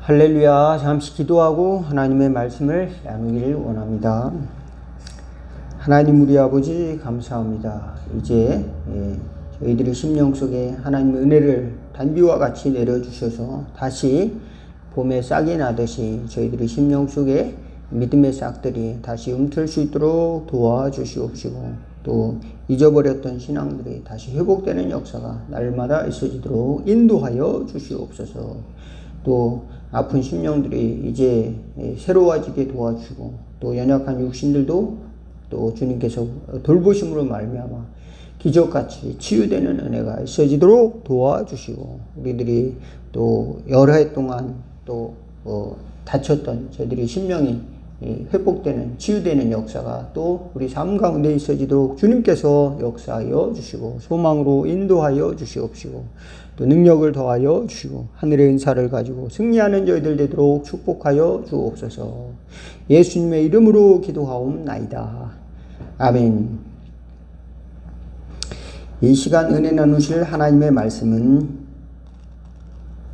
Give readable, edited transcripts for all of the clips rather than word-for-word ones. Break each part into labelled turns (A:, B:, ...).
A: 할렐루야. 잠시 기도하고 하나님의 말씀을 나누기를 원합니다. 하나님 우리 아버지 감사합니다. 이제 저희들의 심령 속에 하나님의 은혜를 단비와 같이 내려주셔서 다시 봄에 싹이 나듯이 저희들의 심령 속에 믿음의 싹들이 다시 움틀 수 있도록 도와주시옵시고, 또 잊어버렸던 신앙들이 다시 회복되는 역사가 날마다 있어지도록 인도하여 주시옵소서. 또 아픈 심령들이 이제 새로워지게 도와주고, 또 연약한 육신들도 또 주님께서 돌보심으로 말미암아 기적같이 치유되는 은혜가 있어지도록 도와주시고, 우리들이 또 여러 해 동안 또 다쳤던 저희들의 심령이 회복되는 치유되는 역사가 또 우리 삶 가운데 있어지도록 주님께서 역사하여 주시고, 소망으로 인도하여 주시옵시고, 또 능력을 더하여 주시고, 하늘의 은사를 가지고 승리하는 저희들 되도록 축복하여 주옵소서. 예수님의 이름으로 기도하옵나이다. 아멘. 이 시간 은혜 나누실 하나님의 말씀은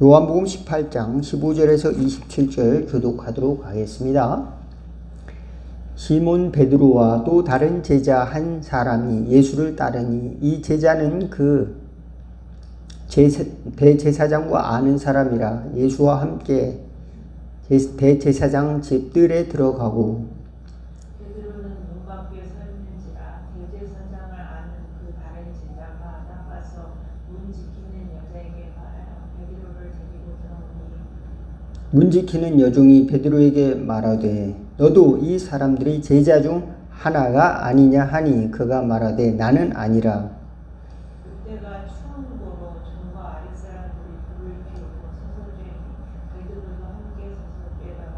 A: 요한복음 18장 15절에서 27절 교독하도록 하겠습니다. 시몬 베드로와 또 다른 제자 한 사람이 예수를 따르니, 이 제자는 그 대제사장과 아는 사람이라 예수와 함께 대제사장 집들에 들어가고,
B: 베드로는 문 밖에 서 있는지라 대제사장을 아는 그 다른 제자가 나가서 문 지키는 여자에게 말하여 베드로를 데리고 들어오니,
A: 문 지키는 여종이 베드로에게 말하되 너도 이 사람들이 제자 중 하나가 아니냐 하니, 그가 말하되 나는 아니라.
B: 그때가 추운 고로 종과 아랫사람들이 불을 피우고 서서 쬐니 베드로도 함께 서서 쬐다가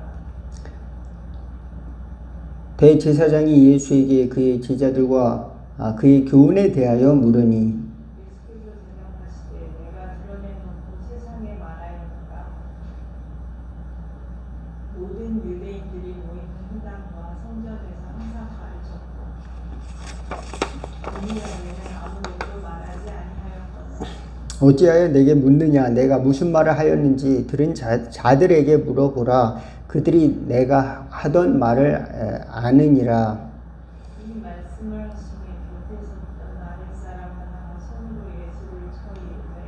A: 대제사장이 예수에게 그의 제자들과 그의 교훈에 대하여 물으니,
B: 예수께서 대답하시되 내가 드러내놓고 세상에 말하였노라. 모든 유대인들이 모이는 회당과 성전에서 항상 가르쳤고, 이미여에는 아무것도 말하지 아니하였거늘
A: 어찌하여 내게 묻느냐? 내가 무슨 말을 하였는지 들은 자들에게 물어보라. 그들이 내가 하던 말을 아느니라.
B: 이 말씀을 하시니 곁에서 있던 아랫사람 하나가 손으로 예수를 쳐 이르되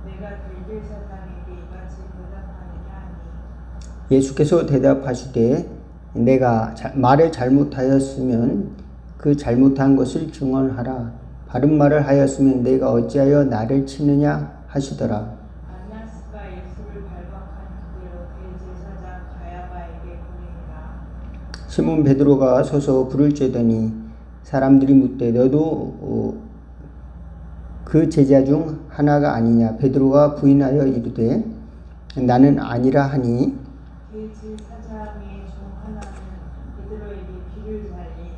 B: 내가 대제사장에게 이같이 대답하느냐 하니,
A: 예수께서 대답하시되 내가 말을 잘못하였으면 그 잘못한 것을 증언하라. 바른 말을 하였으면 내가 어찌하여 나를 치느냐 하시더라.
B: 안나스가 예수를 발박한 그대로 대제사장 가야바에게 보내니라.
A: 시몬 베드로가 서서 불을 쬐더니 사람들이 묻되 너도 그 제자 중 하나가 아니냐? 베드로가 부인하여 이르되 나는 아니라 하니,
B: 대제사장의 중 하나는 베드로에게 귀를 살린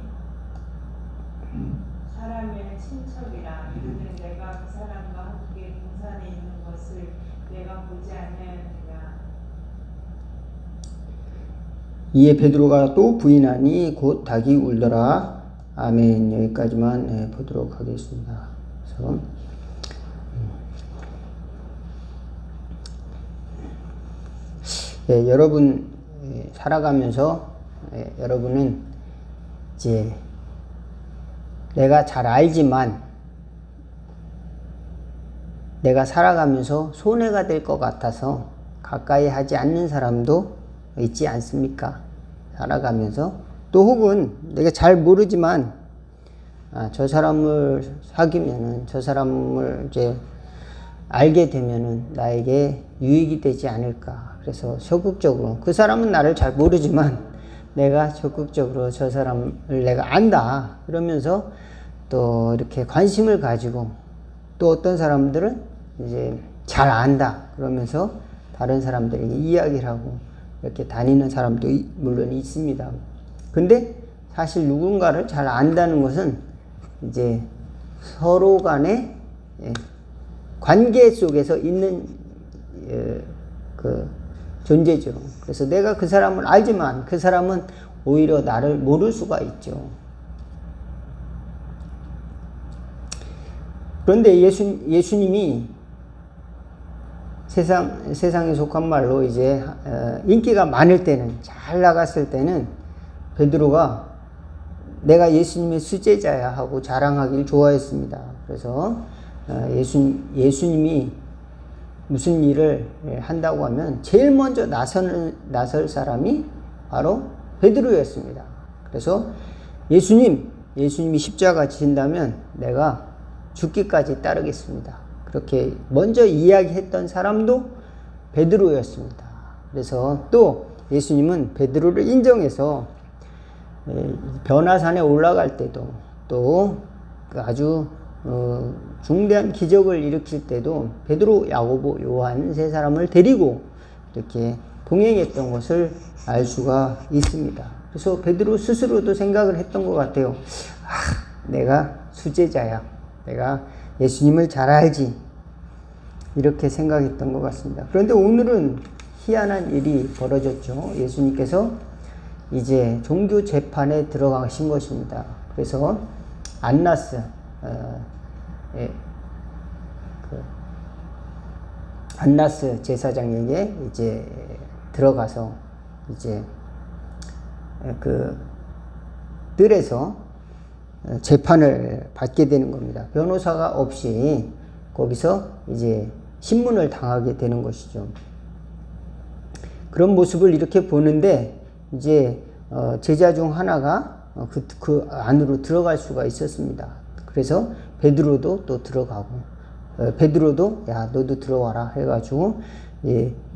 B: 사람의 친척이라 이르되 내가 그 사람과 함께 동산에 있는 것을 내가 보지 아니하였느냐.
A: 이에 베드로가 또 부인하니 곧 닭이 울더라. 아멘. 여기까지만 보도록 하겠습니다. 그래서 여러분 살아가면서 여러분은 이제 내가 잘 알지만 내가 살아가면서 손해가 될 것 같아서 가까이 하지 않는 사람도 있지 않습니까? 살아가면서. 또 혹은 내가 잘 모르지만 저 사람을 사귀면은, 저 사람을 이제 알게 되면은 나에게 유익이 되지 않을까. 그래서 적극적으로, 그 사람은 나를 잘 모르지만 내가 적극적으로 저 사람을 내가 안다 그러면서 또 이렇게 관심을 가지고, 또 어떤 사람들은 이제 잘 안다 그러면서 다른 사람들에게 이야기를 하고 이렇게 다니는 사람도 물론 있습니다. 근데 사실 누군가를 잘 안다는 것은 이제 서로 간의 관계 속에서 있는 그 존재죠. 그래서 내가 그 사람을 알지만 그 사람은 오히려 나를 모를 수가 있죠. 그런데 예수님이 세상에 속한 말로 이제 인기가 많을 때는, 잘 나갔을 때는 베드로가 내가 예수님의 수제자야 하고 자랑하길 좋아했습니다. 그래서 예수님이 무슨 일을 한다고 하면 제일 먼저 나설 사람이 바로 베드로였습니다. 그래서 예수님이 십자가 지신다면 내가 죽기까지 따르겠습니다. 그렇게 먼저 이야기했던 사람도 베드로였습니다. 그래서 또 예수님은 베드로를 인정해서 변화산에 올라갈 때도 또 아주 중대한 기적을 일으킬 때도 베드로, 야고보, 요한 세 사람을 데리고 이렇게 동행했던 것을 알 수가 있습니다. 그래서 베드로 스스로도 생각을 했던 것 같아요. 내가 수제자야. 내가 예수님을 잘 알지. 이렇게 생각했던 것 같습니다. 그런데 오늘은 희한한 일이 벌어졌죠. 예수님께서 이제 종교 재판에 들어가신 것입니다. 그래서 안나스 제사장에게 이제 들어가서 이제 그 뜰에서 재판을 받게 되는 겁니다. 변호사가 없이 거기서 이제 신문을 당하게 되는 것이죠. 그런 모습을 이렇게 보는데 이제 제자 중 하나가 그 안으로 들어갈 수가 있었습니다. 그래서 베드로도 또 들어가고 베드로도 야 너도 들어와라 해가지고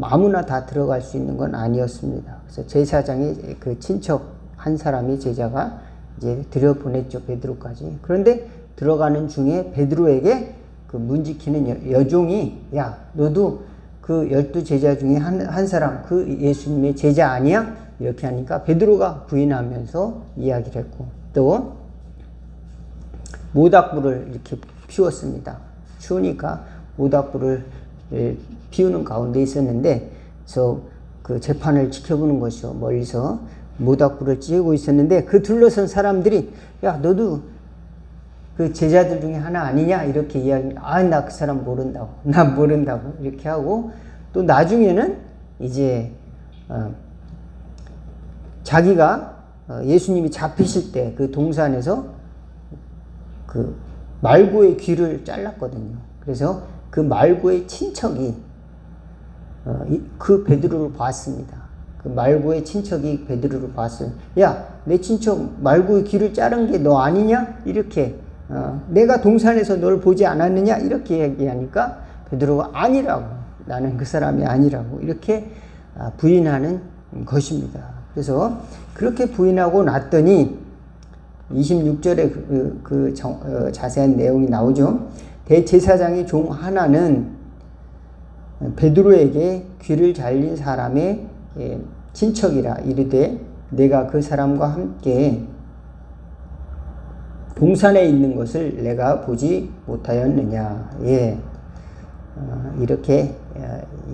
A: 아무나 다 들어갈 수 있는 건 아니었습니다. 그래서 제사장의 그 친척 한 사람이 제자가 이제 들여보냈죠. 베드로까지. 그런데 들어가는 중에 베드로에게 그 문지키는 여종이 야 너도 그 12제자 중에 한 사람 그 예수님의 제자 아니야? 이렇게 하니까 베드로가 부인하면서 이야기를 했고 또 모닥불을 이렇게 피웠습니다. 추우니까 모닥불을 피우는 가운데 있었는데 그 재판을 지켜보는 것이요. 멀리서 모닥불을 쬐고 있었는데 그 둘러선 사람들이 야 너도 그 제자들 중에 하나 아니냐 이렇게 나 그 사람 모른다고 난 모른다고 이렇게 하고 또 나중에는 이제 자기가 예수님이 잡히실 때 그 동산에서 그 말고의 귀를 잘랐거든요. 그래서 그 말고의 친척이 그 베드로를 봤습니다. 그 말고의 친척이 베드로를 봤어요. 야, 내 친척 말고의 귀를 자른 게 너 아니냐? 이렇게 내가 동산에서 널 보지 않았느냐? 이렇게 얘기하니까 베드로가 아니라고 나는 그 사람이 아니라고 이렇게 부인하는 것입니다. 그래서 그렇게 부인하고 났더니 26절에 자세한 내용이 나오죠. 대제사장의 종 하나는 베드로에게 귀를 잘린 사람의 친척이라 이르되 내가 그 사람과 함께 동산에 있는 것을 내가 보지 못하였느냐. 이렇게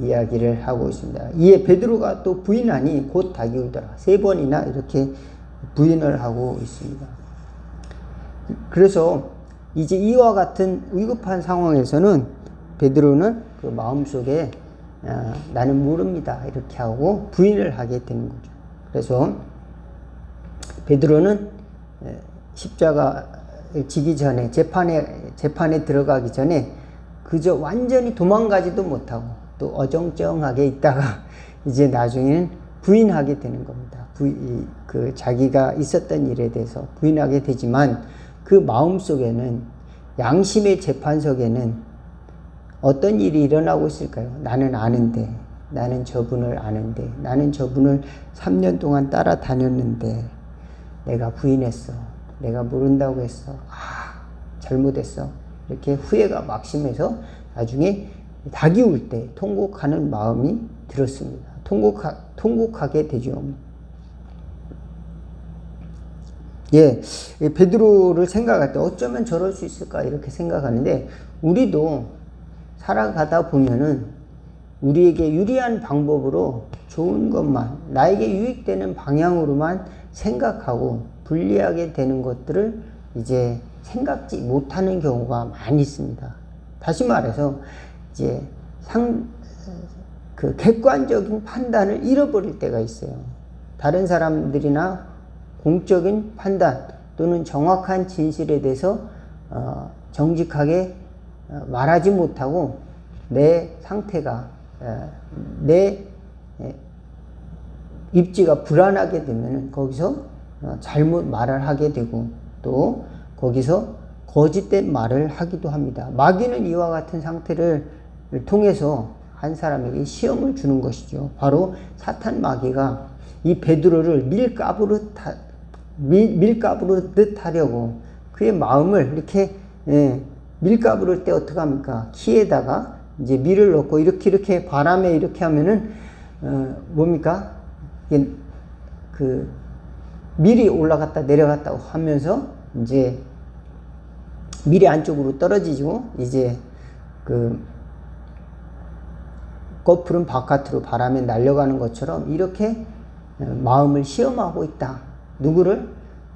A: 이야기를 하고 있습니다. 이에 베드로가 또 부인하니 곧 닭이 울더라. 3번이나 이렇게 부인을 하고 있습니다. 그래서 이제 이와 같은 위급한 상황에서는 베드로는 그 마음속에 나는 모릅니다. 이렇게 하고 부인을 하게 되는 거죠. 그래서 베드로는 십자가 지기 전에 재판에 들어가기 전에 그저 완전히 도망가지도 못하고 또 어정쩡하게 있다가 이제 나중에는 부인하게 되는 겁니다. 자기가 있었던 일에 대해서 부인하게 되지만 그 마음속에는 양심의 재판석에는 어떤 일이 일어나고 있을까요? 나는 아는데, 나는 저분을 아는데, 나는 저분을 3년 동안 따라다녔는데 내가 부인했어. 내가 모른다고 했어. 잘못했어. 이렇게 후회가 막심해서 나중에 닭이 울 때 통곡하는 마음이 들었습니다. 통곡하게 되죠. 베드로를 생각할 때 어쩌면 저럴 수 있을까 이렇게 생각하는데 우리도 살아가다 보면은 우리에게 유리한 방법으로 좋은 것만 나에게 유익되는 방향으로만 생각하고 불리하게 되는 것들을 이제 생각지 못하는 경우가 많이 있습니다. 다시 말해서 이제 그 객관적인 판단을 잃어버릴 때가 있어요. 다른 사람들이나 공적인 판단 또는 정확한 진실에 대해서 정직하게 말하지 못하고 내 상태가 내 입지가 불안하게 되면 거기서 잘못 말을 하게 되고 또 거기서 거짓된 말을 하기도 합니다. 마귀는 이와 같은 상태를 통해서 한 사람에게 시험을 주는 것이죠. 바로 사탄 마귀가 이 베드로를 밀가부르듯 하려고 그의 마음을 이렇게 밀가부를 때 어떻게 합니까? 키에다가 이제 밀을 넣고 이렇게 바람에 이렇게 하면은 뭡니까? 이게 그 밀이 올라갔다 내려갔다 하면서 이제 밀이 안쪽으로 떨어지고 이제 그 거풀은 바깥으로 바람에 날려가는 것처럼 이렇게 마음을 시험하고 있다. 누구를?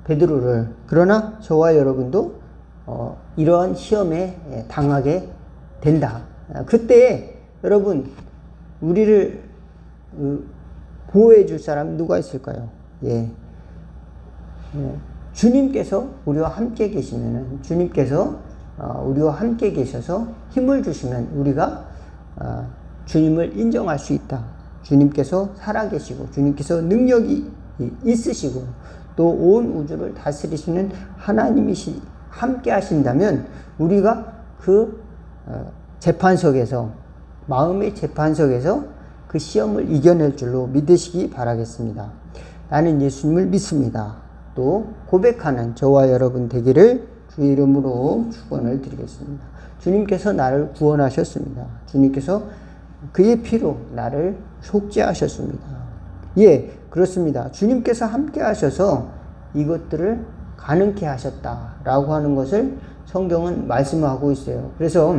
A: 베드로를. 그러나 저와 여러분도 이러한 시험에 당하게 된다. 그때 여러분 우리를 보호해 줄 사람 누가 있을까요? 주님께서 우리와 함께 계시면은 주님께서 우리와 함께 계셔서 힘을 주시면 우리가 주님을 인정할 수 있다. 주님께서 살아계시고 주님께서 능력이 있으시고 또 온 우주를 다스리시는 하나님이 함께 하신다면 우리가 그 재판석에서 마음의 재판석에서 그 시험을 이겨낼 줄로 믿으시기 바라겠습니다. 나는 예수님을 믿습니다. 또 고백하는 저와 여러분 되기를 주의 이름으로 축원을 드리겠습니다. 주님께서 나를 구원하셨습니다. 주님께서 그의 피로 나를 속죄하셨습니다. 그렇습니다. 주님께서 함께 하셔서 이것들을 가능케 하셨다라고 하는 것을 성경은 말씀하고 있어요. 그래서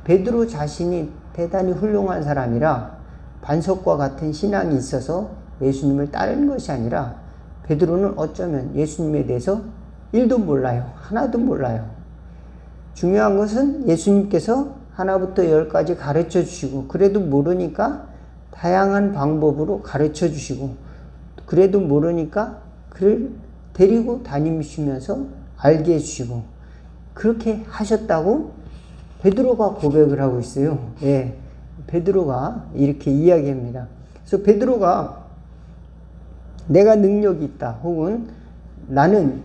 A: 베드로 자신이 대단히 훌륭한 사람이라 반석과 같은 신앙이 있어서 예수님을 따르는 것이 아니라 베드로는 어쩌면 예수님에 대해서 1도 몰라요. 하나도 몰라요. 중요한 것은 예수님께서 하나부터 10까지 가르쳐 주시고 그래도 모르니까 다양한 방법으로 가르쳐 주시고 그래도 모르니까 그를 데리고 다니시면서 알게 해주시고 그렇게 하셨다고 베드로가 고백을 하고 있어요. 베드로가 이렇게 이야기합니다. 그래서 베드로가 내가 능력이 있다 혹은 나는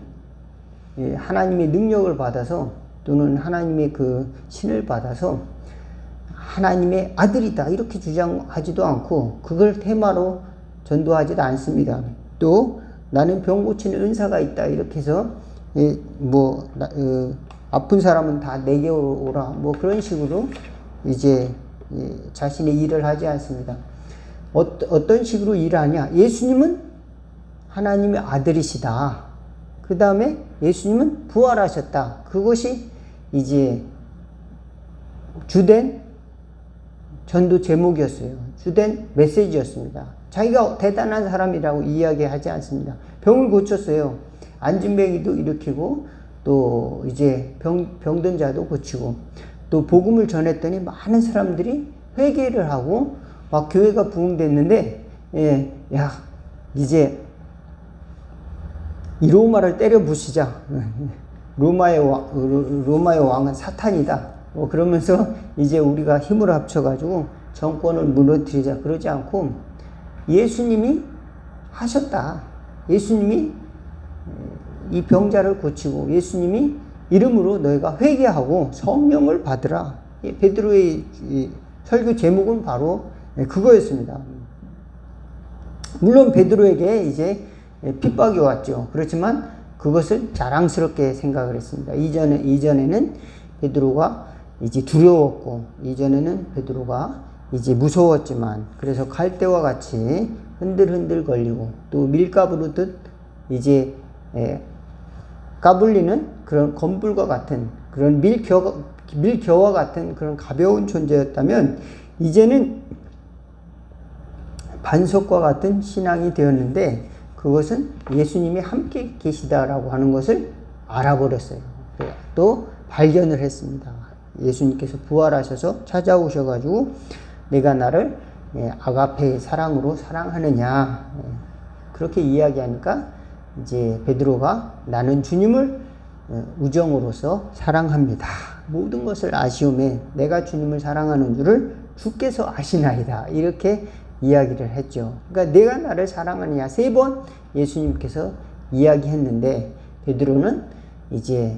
A: 하나님의 능력을 받아서 또는 하나님의 그 신을 받아서 하나님의 아들이다 이렇게 주장하지도 않고 그걸 테마로 전도하지도 않습니다. 또 나는 병 고치는 은사가 있다 이렇게 해서 아픈 사람은 다 내게 오라 뭐 그런 식으로 이제 자신의 일을 하지 않습니다. 어떤 식으로 일하냐? 예수님은 하나님의 아들이시다. 그 다음에 예수님은 부활하셨다. 그것이 이제 주된 전도 제목이었어요. 주된 메시지였습니다. 자기가 대단한 사람이라고 이야기하지 않습니다. 병을 고쳤어요. 안진뱅이도 일으키고 또 이제 병든 자도 고치고 또 복음을 전했더니 많은 사람들이 회개를 하고 막 교회가 부흥됐는데 이제 이 로마를 때려 부시자. 로마의 왕은 사탄이다. 그러면서 이제 우리가 힘을 합쳐가지고 정권을 무너뜨리자 그러지 않고 예수님이 하셨다. 예수님이 이 병자를 고치고 예수님이 이름으로 너희가 회개하고 성령을 받으라. 베드로의 설교 제목은 바로 그거였습니다. 물론 베드로에게 이제 핍박이 왔죠. 그렇지만 그것을 자랑스럽게 생각을 했습니다. 이전에는 베드로가 이제 두려웠고 이전에는 베드로가 이제 무서웠지만 그래서 갈대와 같이 흔들흔들 걸리고 또 밀가부르듯 이제 까불리는 그런 검불과 같은 그런 밀겨와 같은 그런 가벼운 존재였다면 이제는 반석과 같은 신앙이 되었는데 그것은 예수님이 함께 계시다라고 하는 것을 알아버렸어요. 또 발견을 했습니다. 예수님께서 부활하셔서 찾아오셔가지고 내가 나를 아가페의 사랑으로 사랑하느냐. 그렇게 이야기하니까 이제 베드로가 나는 주님을 우정으로서 사랑합니다. 모든 것을 아시오매 내가 주님을 사랑하는 줄을 주께서 아시나이다. 이렇게 이야기를 했죠. 그러니까 내가 나를 사랑하느냐 3번 예수님께서 이야기했는데 베드로는 이제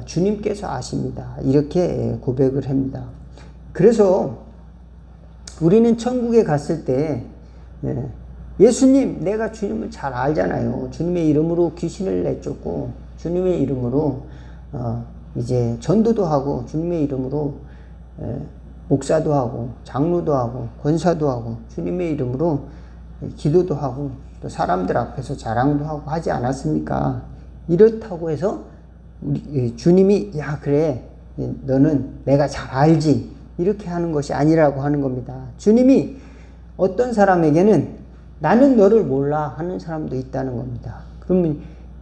A: 주님께서 아십니다. 이렇게 고백을 합니다. 그래서 우리는 천국에 갔을 때 예수님 내가 주님을 잘 알잖아요. 주님의 이름으로 귀신을 내쫓고 주님의 이름으로 이제 전도도 하고 주님의 이름으로 목사도 하고 장로도 하고 권사도 하고 주님의 이름으로 기도도 하고 또 사람들 앞에서 자랑도 하고 하지 않았습니까? 이렇다고 해서 우리 주님이 야 그래 너는 내가 잘 알지 이렇게 하는 것이 아니라고 하는 겁니다. 주님이 어떤 사람에게는 나는 너를 몰라 하는 사람도 있다는 겁니다. 그러면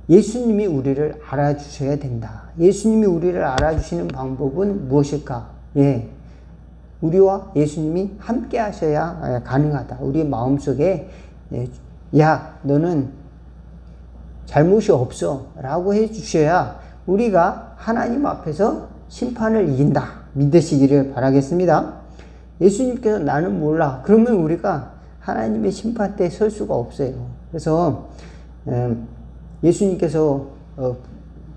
A: 예수님이 우리를 알아주셔야 된다. 예수님이 우리를 알아주시는 방법은 무엇일까? 우리와 예수님이 함께 하셔야 가능하다. 우리의 마음속에 야 너는 잘못이 없어 라고 해주셔야 우리가 하나님 앞에서 심판을 이긴다. 믿으시기를 바라겠습니다. 예수님께서 나는 몰라. 그러면 우리가 하나님의 심판대에 설 수가 없어요. 그래서 예수님께서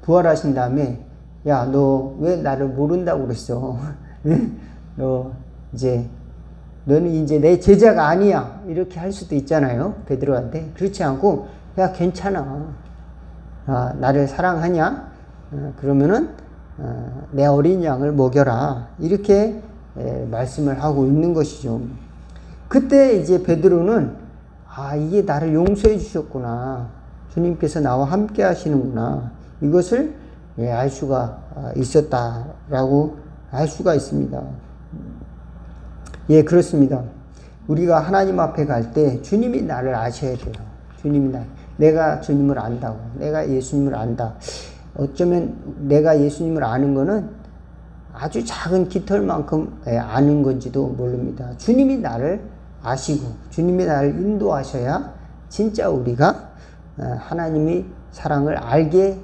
A: 부활하신 다음에 야 너 왜 나를 모른다고 그랬어? 너는 이제 내 제자가 아니야. 이렇게 할 수도 있잖아요. 베드로한테. 그렇지 않고 야 괜찮아. 나를 사랑하냐? 그러면은 내 어린 양을 먹여라. 이렇게 말씀을 하고 있는 것이죠. 그때 이제 베드로는 이게 나를 용서해 주셨구나. 주님께서 나와 함께 하시는구나. 이것을 알 수가 있었다라고 알 수가 있습니다. 그렇습니다. 우리가 하나님 앞에 갈 때 주님이 나를 아셔야 돼요. 내가 주님을 안다고. 내가 예수님을 안다. 어쩌면 내가 예수님을 아는 거는 아주 작은 깃털만큼 아는 건지도 모릅니다. 주님이 나를 아시고 주님이 나를 인도하셔야 진짜 우리가 하나님의 사랑을 알게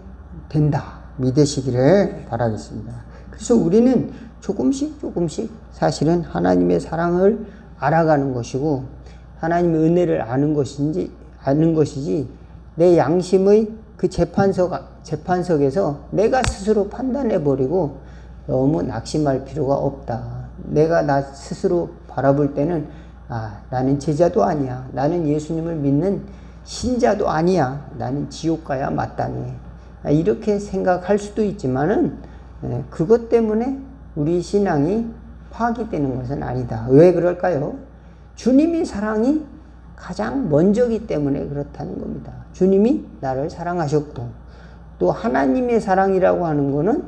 A: 된다. 믿으시기를 바라겠습니다. 그래서 우리는 조금씩 사실은 하나님의 사랑을 알아가는 것이고 하나님의 은혜를 아는 것이지 내 양심의 그 재판석에서 내가 스스로 판단해버리고 너무 낙심할 필요가 없다. 내가 나 스스로 바라볼 때는 나는 제자도 아니야. 나는 예수님을 믿는 신자도 아니야. 나는 지옥 가야 마땅해. 이렇게 생각할 수도 있지만은 그것 때문에 우리 신앙이 파괴되는 것은 아니다. 왜 그럴까요? 주님이 사랑이 가장 먼저기 때문에 그렇다는 겁니다. 주님이 나를 사랑하셨고 또 하나님의 사랑이라고 하는 것은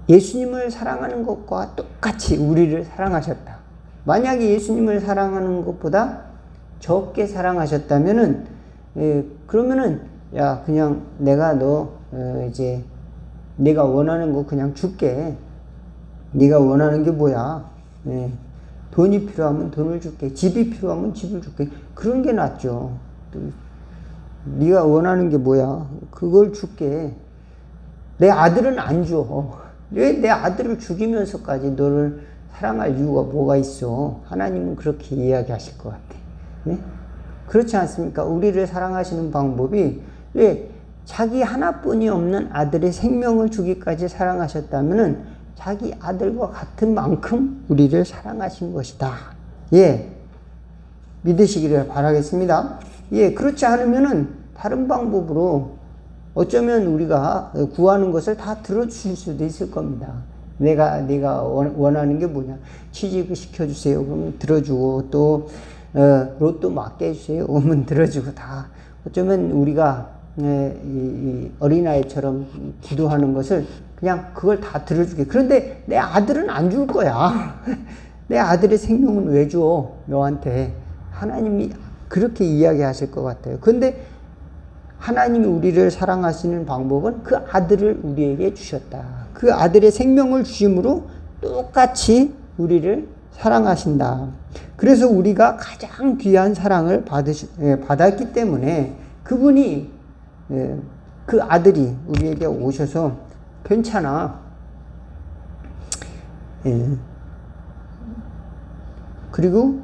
A: 예수님을 사랑하는 것과 똑같이 우리를 사랑하셨다. 만약에 예수님을 사랑하는 것보다 적게 사랑하셨다면은 그러면은 야 그냥 내가 네가 원하는 거 그냥 줄게. 네가 원하는 게 뭐야? 돈이 필요하면 돈을 줄게. 집이 필요하면 집을 줄게. 그런 게 낫죠. 네가 원하는 게 뭐야? 그걸 줄게. 내 아들은 안 줘. 왜 내 아들을 죽이면서까지 너를 사랑할 이유가 뭐가 있어? 하나님은 그렇게 이야기하실 것 같아. 네? 그렇지 않습니까? 우리를 사랑하시는 방법이 왜 자기 하나뿐이 없는 아들의 생명을 주기까지 사랑하셨다면은 자기 아들과 같은 만큼 우리를 사랑하신 것이다. 믿으시기를 바라겠습니다. 그렇지 않으면은 다른 방법으로 어쩌면 우리가 구하는 것을 다 들어주실 수도 있을 겁니다. 네가 원하는 게 뭐냐? 취직 시켜주세요. 그러면 들어주고 또 로또 맞게 해주세요. 그러면 들어주고 다. 어쩌면 우리가 이 어린아이처럼 기도하는 것을 그냥 그걸 다 들어주게. 그런데 내 아들은 안 줄 거야. 내 아들의 생명은 왜 줘? 너한테. 하나님이 그렇게 이야기하실 것 같아요. 그런데 하나님이 우리를 사랑하시는 방법은 그 아들을 우리에게 주셨다. 그 아들의 생명을 주심으로 똑같이 우리를 사랑하신다. 그래서 우리가 가장 귀한 사랑을 받았기 때문에 그분이 그 아들이 우리에게 오셔서 괜찮아. 그리고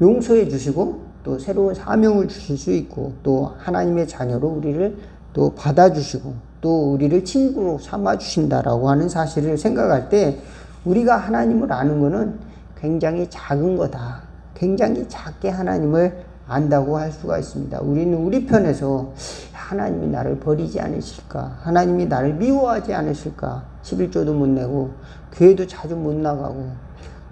A: 용서해 주시고 또 새로운 사명을 주실 수 있고 또 하나님의 자녀로 우리를 또 받아주시고 또 우리를 친구로 삼아 주신다라고 하는 사실을 생각할 때 우리가 하나님을 아는 것은 굉장히 작은 거다. 굉장히 작게 하나님을 안다고 할 수가 있습니다. 우리는 우리 편에서 하나님이 나를 버리지 않으실까? 하나님이 나를 미워하지 않으실까? 11조도 못 내고 교회도 자주 못 나가고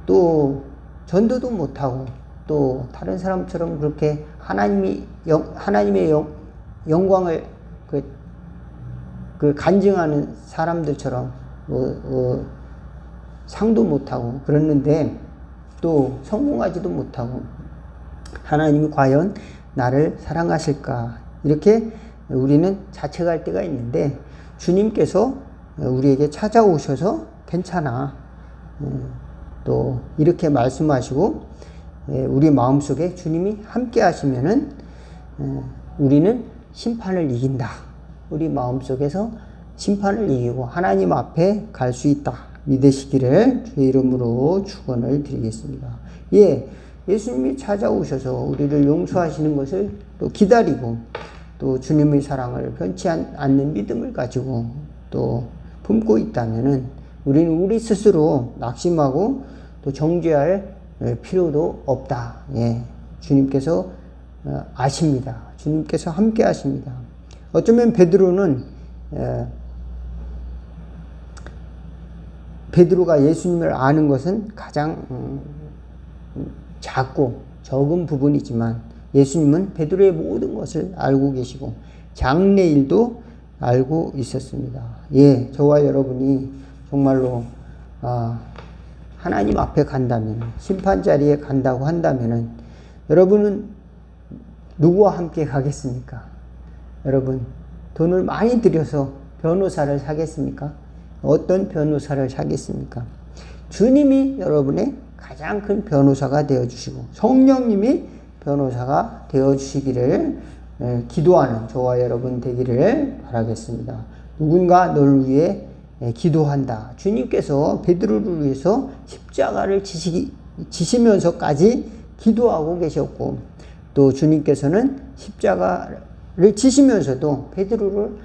A: 또 전도도 못하고 또 다른 사람처럼 그렇게 하나님의 영광을 그 간증하는 사람들처럼 상도 못하고 그랬는데 또 성공하지도 못하고 하나님이 과연 나를 사랑하실까? 이렇게 우리는 자책할 때가 있는데 주님께서 우리에게 찾아오셔서 괜찮아. 또 이렇게 말씀하시고 우리 마음속에 주님이 함께 하시면은 우리는 심판을 이긴다. 우리 마음속에서 심판을 이기고 하나님 앞에 갈 수 있다. 믿으시기를 주의 이름으로 축원을 드리겠습니다. 예수님이 찾아오셔서 우리를 용서하시는 것을 또 기다리고 또 주님의 사랑을 변치 않는 믿음을 가지고 또 품고 있다면은 우리는 우리 스스로 낙심하고 또 정죄할 필요도 없다. 주님께서 아십니다. 주님께서 함께 하십니다. 어쩌면 베드로가 예수님을 아는 것은 가장 작고 적은 부분이지만 예수님은 베드로의 모든 것을 알고 계시고 장래일도 알고 있었습니다. 저와 여러분이 정말로 하나님 앞에 간다면 심판 자리에 간다고 한다면은 여러분은 누구와 함께 가겠습니까? 여러분 돈을 많이 들여서 변호사를 사겠습니까? 어떤 변호사를 사겠습니까? 주님이 여러분의 가장 큰 변호사가 되어주시고 성령님이 변호사가 되어주시기를 기도하는 저와 여러분 되기를 바라겠습니다. 누군가 너를 위해 기도한다. 주님께서 베드로를 위해서 십자가를 지시면서까지 기도하고 계셨고 또 주님께서는 십자가를 지시면서도 베드로를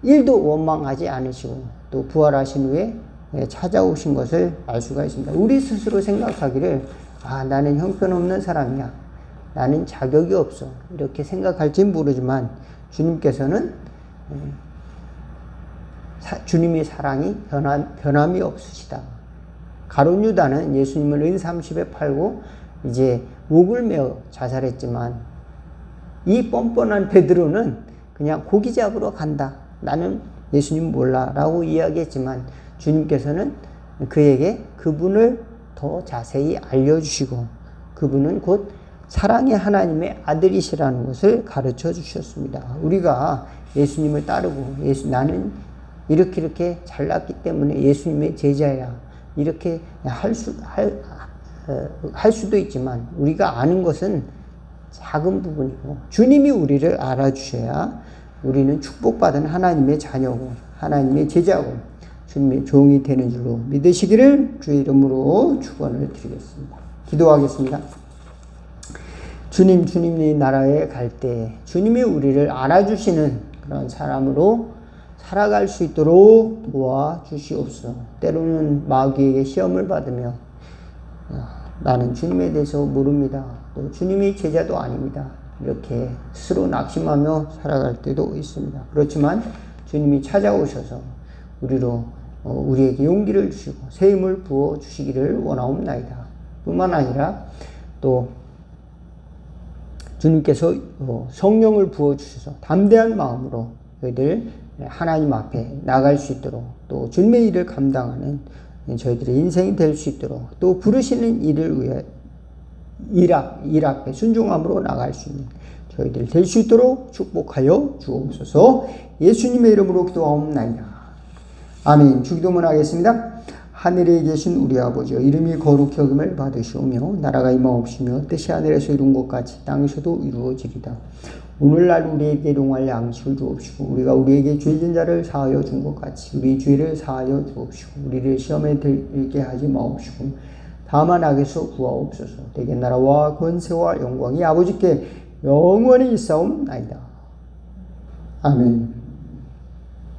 A: 1도 원망하지 않으시고 또 부활하신 후에 찾아오신 것을 알 수가 있습니다. 우리 스스로 생각하기를 나는 형편없는 사람이야. 나는 자격이 없어. 이렇게 생각할진 모르지만 주님께서는 주님의 사랑이 변함이 없으시다. 가룟 유다는 예수님을 은30에 팔고 이제 목을 메어 자살했지만 이 뻔뻔한 베드로는 그냥 고기 잡으러 간다. 나는 예수님 몰라 라고 이야기했지만 주님께서는 그에게 그분을 더 자세히 알려주시고 그분은 곧 사랑의 하나님의 아들이시라는 것을 가르쳐 주셨습니다. 우리가 예수님을 따르고 나는 이렇게 잘났기 때문에 예수님의 제자야 이렇게 할 수도 있지만 우리가 아는 것은 작은 부분이고 주님이 우리를 알아주셔야 우리는 축복받은 하나님의 자녀고 하나님의 제자고 주님의 종이 되는 줄로 믿으시기를 주의 이름으로 축원을 드리겠습니다. 기도하겠습니다. 주님의 나라에 갈 때 주님이 우리를 알아주시는 그런 사람으로 살아갈 수 있도록 도와주시옵소서. 때로는 마귀에게 시험을 받으며 나는 주님에 대해서 모릅니다. 또 주님이 제자도 아닙니다. 이렇게 스스로 낙심하며 살아갈 때도 있습니다. 그렇지만 주님이 찾아오셔서 우리에게 용기를 주시고 새 힘을 부어 주시기를 원하옵나이다. 뿐만 아니라 또 주님께서 성령을 부어 주셔서 담대한 마음으로 저희들 하나님 앞에 나갈 수 있도록 또 주님의 일을 감당하는 저희들의 인생이 될 수 있도록 또 부르시는 일을 위해 일 앞에 순종함으로 나갈 수 있는 저희들 될 수 있도록 축복하여 주옵소서. 예수님의 이름으로 기도하옵나이다. 아멘. 주기도문 하겠습니다. 하늘에 계신 우리 아버지여 이름이 거룩히 여김을 받으시오며 나라가 임하옵시며 뜻이 하늘에서 이룬 것 같이 땅에서도 이루어지리다. 오늘날 우리에게 일용할 양식을 주옵시고 우리가 우리에게 죄진 자를 사하여 준 것 같이 우리 죄를 사하여 주옵시고 우리를 시험에 들게 하지 마옵시고 다만 악에서 구하옵소서. 대개 나라와 권세와 영광이 아버지께 영원히 있사옵나이다. 아멘.